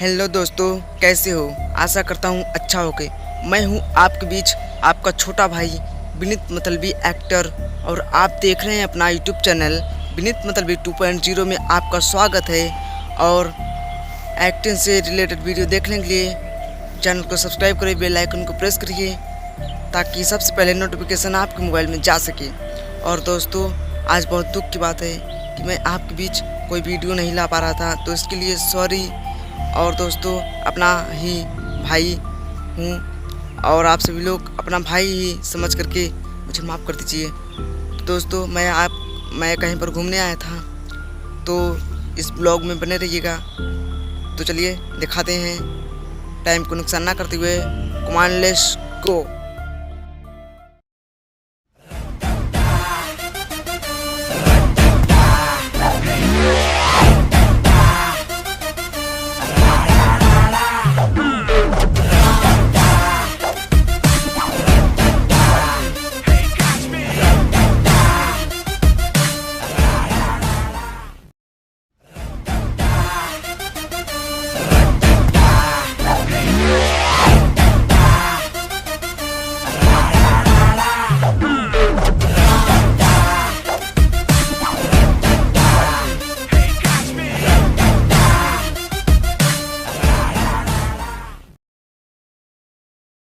Hello दोस्तों, कैसे हो? आशा करता हूँ अच्छा होगे। मैं हूँ आपके बीच आपका छोटा भाई विनीत मतलबी एक्टर, और आप देख रहे हैं अपना यूट्यूब चैनल विनीत मतलबी 2.0 में आपका स्वागत है। और एक्टिंग से रिलेटेड वीडियो देखने के लिए चैनल को सब्सक्राइब करिए, बेल आइकन को प्रेस करिए ताकि सबसे पहले नोटिफिकेशन आपके मोबाइल में जा सके। और दोस्तों, आज बहुत दुख की बात है कि मैं आपके बीच कोई वीडियो नहीं ला पा रहा था, तो इसके लिए सॉरी। और दोस्तों, अपना ही भाई हूँ और आप सभी लोग अपना भाई ही समझ करके मुझे माफ़ कर दीजिए। दोस्तों, मैं कहीं पर घूमने आया था, तो इस ब्लॉग में बने रहिएगा। तो चलिए दिखाते हैं, टाइम को नुकसान ना करते हुए। Command let's go.